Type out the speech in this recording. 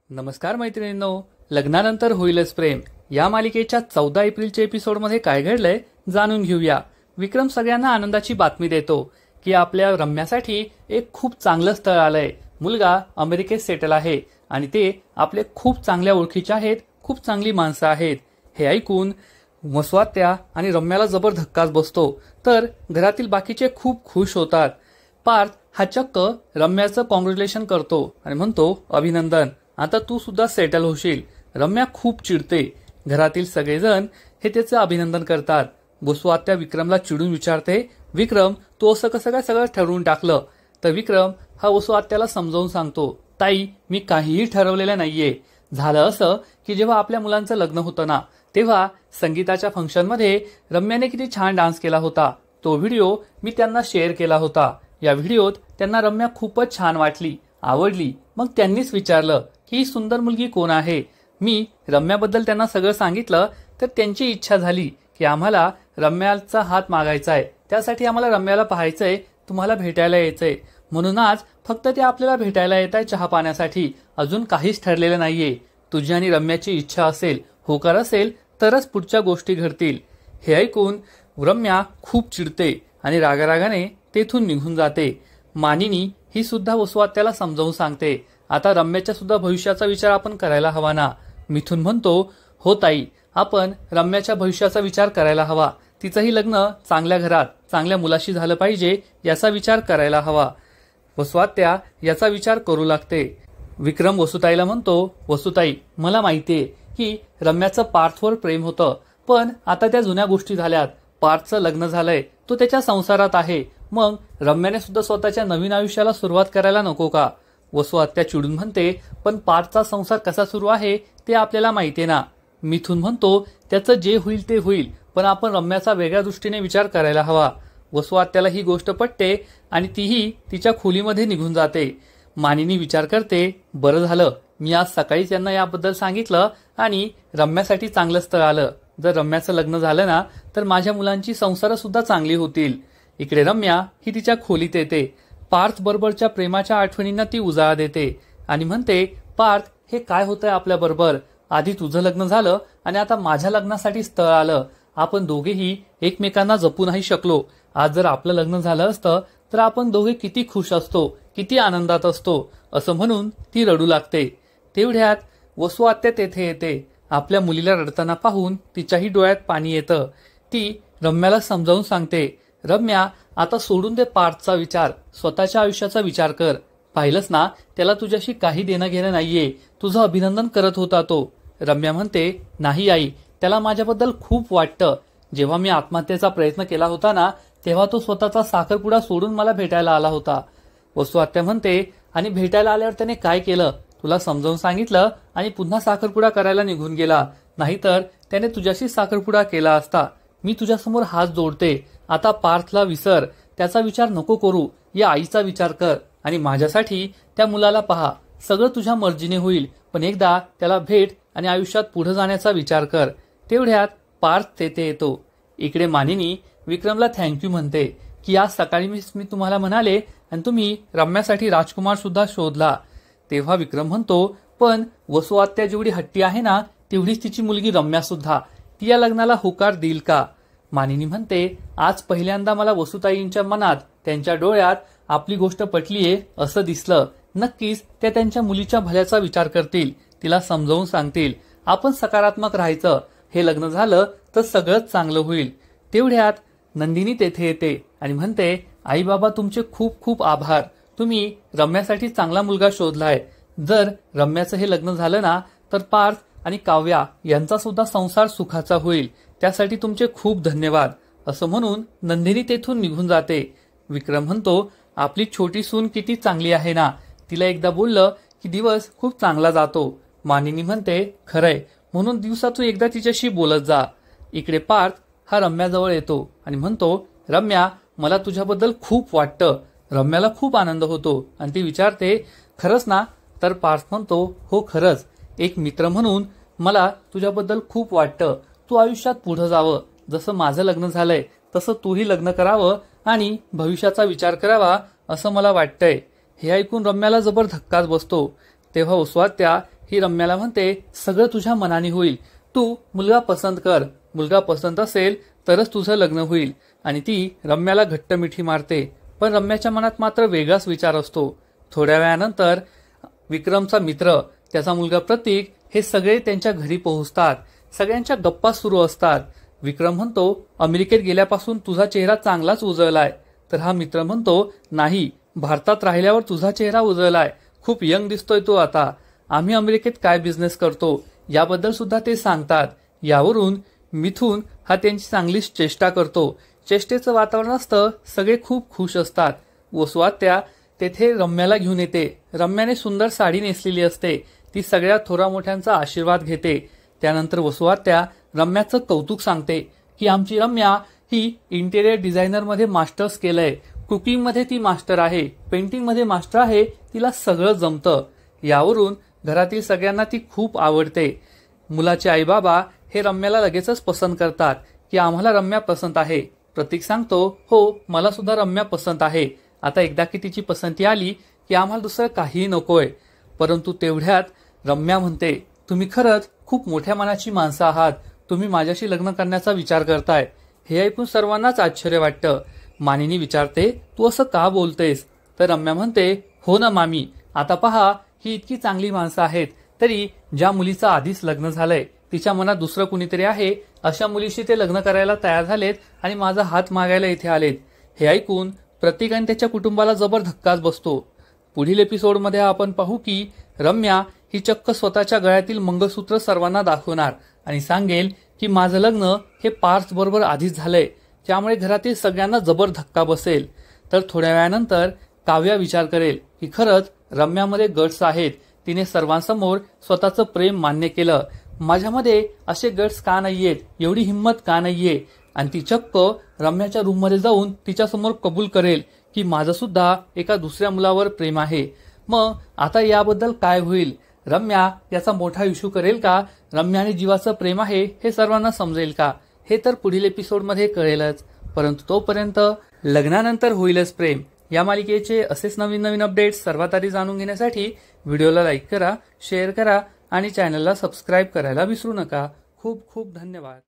नमस्कार मैत्रिणींनो, लग्नानंतर होईलच प्रेम या मालिकेच्या 14 एप्रिलच्या एपिसोडमध्ये काय घडलंय जाणून घेऊया। विक्रम सगळ्यांना आनंदाची बातमी देतो की आपल्या रम्यासाठी एक खूप चांगलं स्थळ आलंय। मुलगा अमेरिकेत सेटल आहे आणि ते आपले खूप चांगल्या ओळखीचे आहेत, खूप चांगली माणसं आहेत। हे ऐकून वसुआत्या आणि रम्याला जबर धक्काच बसतो, तर घरातील बाकीचे खूप खुश होतात। पार्थ हा चक्क रम्याचं कॉंग्रॅच्युलेशन करतो आणि म्हणतो, अभिनंदन, आता तू सुद्धा सेटल होशील। रम्या खूप चिडते। घरातील सगळेजण हे त्याचं अभिनंदन करतात। वसुआत्या विक्रमला चिडून विचारते, विक्रम तू असं कसं काय सगळं ठरवून टाकलं? तर विक्रम हा वसुआत्याला समजावून सांगतो, ताई मी काहीही ठरवलेलं नाहीये। झालं असं की जेव्हा आपल्या मुलांचं लग्न होतं ना, तेव्हा संगीताच्या फंक्शनमध्ये रम्याने किती छान डान्स केला होता। तो व्हिडिओ मी त्यांना शेअर केला होता। या व्हिडिओत त्यांना रम्या खूपच छान वाटली, आवडली। मग त्यांनीच विचारलं की ही सुंदर मुलगी कोण आहे। मी रम्याबद्दल त्यांना सगळं सांगितलं, तर त्यांची इच्छा झाली की आम्हाला रम्याचा हात मागायचा आहे, त्यासाठी आम्हाला रम्याला पाहायचंय, तुम्हाला भेटायला यायचंय। म्हणून आज फक्त ते आपल्याला भेटायला येत आहे चहा पाण्यासाठी, अजून काहीच ठरलेलं नाहीये। तुझी आणि रम्याची इच्छा असेल, होकार असेल तरच पुढच्या गोष्टी घडतील। हे ऐकून रम्या खूप चिडते आणि रागारागाने तेथून निघून जाते। मानिनी ही सुद्धा वसुआत्याला समजावून सांगते, आता रम्याच्या सुद्धा भविष्याचा विचार आपण करायला हवा ना। मिथुन म्हणतो, हो ताई, आपण रम्याच्या भविष्याचा विचार करायला हवा। तिचंही लग्न चांगल्या घरात चांगल्या मुलाशी झालं पाहिजे याचा विचार करायला हवा। वसुआत्या याचा विचार करू लागते। विक्रम वसुताईला म्हणतो, वसुताई मला माहितीये की रम्याचं पार्थवर प्रेम होतं, पण आता त्या जुन्या गोष्टी झाल्यात। पार्थचं लग्न झालंय, तो त्याच्या संसारात आहे, मग रम्याने सुद्धा स्वतःच्या नवीन आयुष्याला सुरुवात करायला नको का? वसुआत्या चिडून म्हणते, पण पार्थचा संसार कसा सुरू आहे ते आपल्याला माहितीये ना। मिथुन म्हणतो, त्याचं जे होईल ते होईल, पण आपण रम्याचा वेगळ्या दृष्टीने विचार करायला हवा। वसुआत्याला ही गोष्ट पटते आणि तीही तिच्या खोलीमध्ये निघून जाते। मानिनी विचार करते, बरं झालं मी आज सकाळीच यांना याबद्दल सांगितलं आणि रम्यासाठी चांगलं स्थळ आलं। जर रम्याचं लग्न झालं ना, तर माझ्या मुलांची संसार सुद्धा चांगली होतील। इकडे रम्या ही तिच्या खोलीत येते। पार्थ बरोबरच्या प्रेमाच्या आठवणींना ती उजाळा देते आणि म्हणते, पार्थ हे काय होतंय आपल्या बरोबर? आधी तुझं लग्न झालं आणि आता माझ्या लग्नासाठी स्थळ आलं। आपण दोघेही एकमेकांना जपू नाही शकलो। आज जर आपलं लग्न झालं असतं तर आपण दोघे किती खुश असतो, किती आनंदात असतो, असं म्हणून ती रडू लागते। तेवढ्यात वसुआत्या तेथे येते। आपल्या मुलीला रडताना पाहून तिच्याही डोळ्यात पाणी येतं। ती रम्याला समजावून सांगते, रम्या आता सोडून दे पार्थचा विचार, स्वतःच्या आयुष्याचा विचार कर। पाहिलंस ना, त्याला तुझ्याशी काही देणं घेणं नाहीये, तुझं अभिनंदन करत होता तो। रम्या म्हणते, नाही आई, त्याला माझ्याबद्दल खूप वाटतं। जेव्हा मी आत्महत्येचा प्रयत्न केला होता ना, तेव्हा तो स्वतःचा साखरपुडा सोडून मला भेटायला आला होता। वसुआत्या म्हणते, आणि भेटायला आल्यावर त्याने काय केलं? तुला समजावून सांगितलं आणि पुन्हा साखरपुडा करायला निघून गेला, नाहीतर त्याने तुझ्याशी साखरपुडा केला असता। मी तुझ्यासमोर हात जोडते, आता पार्थला विसर, त्याचा विचार नको करू, या आईचा विचार कर आणि माझ्यासाठी त्या मुलाला पहा। सगळं तुझ्या मर्जीने होईल, पण एकदा त्याला भेट आणि आयुष्यात पुढे जाण्याचा विचार कर। तेवढ्यात पार्थ तेथे येतो। इकडे मानिनी विक्रमला थँक्यू म्हणते की आज सकाळी मी तुम्हाला म्हणाले आणि तुम्ही रम्यासाठी राजकुमार सुद्धा शोधला। तेव्हा विक्रम म्हणतो, पण वसुआत्या जेवढी हट्टी आहे ना, तेवढीच तिची मुलगी रम्या सुद्धा, ती या लग्नाला होकार देईल का? मानिनी म्हणते, आज पहिल्यांदा मला वसुताईंच्या मनात, त्यांच्या डोळ्यात आपली गोष्ट पटलीये असं दिसलं। नक्कीच त्या त्यांच्या मुलीच्या भल्याचा विचार करतील, तिला समजावून सांगतील। आपण सकारात्मक राहायचं, हे लग्न झालं तर सगळंच चांगलं होईल। तेवढ्यात नंदिनी तेथे येते आणि म्हणते, आई बाबा तुमचे खूप खूप आभार, तुम्ही रम्यासाठी चांगला मुलगा शोधलाय। जर रम्याचं हे लग्न झालं ना, तर पार्थ आणि काव्या यांचा सुद्धा संसार सुखाचा होईल, त्यासाठी तुमचे खूप धन्यवाद, असं म्हणून नंदिनी तेथून निघून जाते। विक्रम म्हणतो, आपली छोटी सून किती चांगली आहे ना, तिला एकदा बोललं की दिवस खूप चांगला जातो। मानिनी म्हणते, खरंय, म्हणून दिवसातून एकदा तिच्याशी बोलत जा। इकडे पार्थ हा रम्याजवळ येतो आणि म्हणतो, रम्या मला तुझ्याबद्दल खूप वाटतं। रम्याला खूप आनंद होतो आणि ती विचारते, खरंच ना? तर पार्थ म्हणतो, हो खरंच, एक मित्र म्हणून मला तुझ्याबद्दल खूप वाटतं। तू आयुष्यात पुढे जावं, जसं माझं लग्न झालंय तसं तूही लग्न करावं आणि भविष्याचा विचार करावा असं मला वाटतंय। हे ऐकून रम्याला जबर धक्काच बसतो। तेव्हा वसुआत्या ही रम्याला म्हणते सगळं तुझ्या मनाने होईल, तू मुलगा पसंत कर, मुलगा पसंत असेल तरच तुझं लग्न होईल. आणि ती रम्याला घट्ट मिठी मारते. पण रम्याच्या मनात मात्र वेगळाच विचार असतो. थोड्या वेळानंतर विक्रमचा मित्र, त्याचा मुलगा प्रतीक हे सगळे त्यांच्या घरी पोहोचतात. सगळ्यांच्या गप्पा सुरू असतात. विक्रम म्हणतो अमेरिकेत गेल्यापासून तुझा चेहरा चांगलाच उजळलाय. तर हा मित्र म्हणतो नाही, भारतात राहिल्यावर तुझा चेहरा उजळलाय, खूप यंग दिसतोय तू आता. आम्ही अमेरिकेत काय बिझनेस करतो याबद्दल सुद्धा ते सांगतात. यावरून मिथून हा त्यांची चांगलीच चेष्टा करतो. चेष्टेचं वातावरण असतं, सगळे खूप खुश असतात. वसुआत्या तेथे रम्याला घेऊन येते. रम्याने सुंदर साडी नेसलेली असते. ती सगळ्या थोरा मोठ्यांचा आशीर्वाद घेते. त्यानंतर वसुआत्या रम्याचं कौतुक सांगते की आमची रम्या ही इंटेरियर डिझायनर मध्ये मास्टर्स केलंय, कुकिंग मध्ये ती मास्टर आहे, पेंटिंग मध्ये मास्टर आहे, तिला सगळं जमतं. यावरून घरातील सगळ्यांना ती खूप आवडते. मुलाचे आई बाबा हे रम्याला लगेचच पसंत करतात की आम्हाला रम्या पसंत आहे. प्रतीक सांगतो हो, मला सुद्धा रम्या पसंत आहे. आता एकदा की तिची पसंती आली की आम्हाला दुसरं काहीही नकोय. परंतु तेवढ्यात रम्या म्हणते तुम्ही खरंच खूप मोठ्या मनाची माणसं आहात, तुम्ही माझ्याशी लग्न करण्याचा विचार करताय. हे ऐकून सर्वांनाच आश्चर्य वाटतं. मानिनी विचारते तू असं का बोलतेस? तर रम्या म्हणते हो ना मामी, आता पहा ही इतकी चांगली माणसं आहेत, तरी ज्या मुलीचं आधीच लग्न झालंय, तिच्या मनात दुसरं कुणीतरी आहे, अशा मुलीशी ते लग्न करायला तयार झालेत आणि माझा हात मागायला इथे आलेत. हे ऐकून प्रतीक आणि त्याच्या कुटुंबाला जबर धक्काच बसतो. पुढील एपिसोडमध्ये आपण पाहू की रम्या ही चक्क स्वतःच्या गळ्यातील मंगळसूत्र सर्वांना दाखवणार आणि सांगेल की माझं लग्न हे पार्थ बरोबर आधीच झालंय, त्यामुळे घरातील सगळ्यांना जबर धक्का बसेल. तर थोड्या वेळानंतर काव्या विचार करेल की खरंच रम्यामध्ये गट्स आहेत, तिने सर्वांसमोर स्वतःचं प्रेम मान्य केलं. माझ्यामध्ये असे गट्स का नाहीयेत, एवढी हिंमत का नाहीये? आणि ती चक्क रम्याच्या रूममध्ये जाऊन तिच्यासमोर कबूल करेल की माझं सुद्धा एका दुसऱ्या मुलावर प्रेम आहे. मग आता याबद्दल काय होईल? रम्या याचा मोठा इश्यू करेल का? रम्या आणि जीवाचं प्रेम आहे हे सर्वांना समजेल का? हे तर पुढील एपिसोडमध्ये कळेलच. परंतु तोपर्यंत लग्नानंतर होईलच प्रेम या मालिकेचे असेच नवीन नवीन अपडेट्स सर्वात आधी जाणून घेण्यासाठी व्हिडिओला लाईक करा, शेअर करा आणि चॅनलला सबस्क्राईब करायला विसरू नका. खूप खूप धन्यवाद.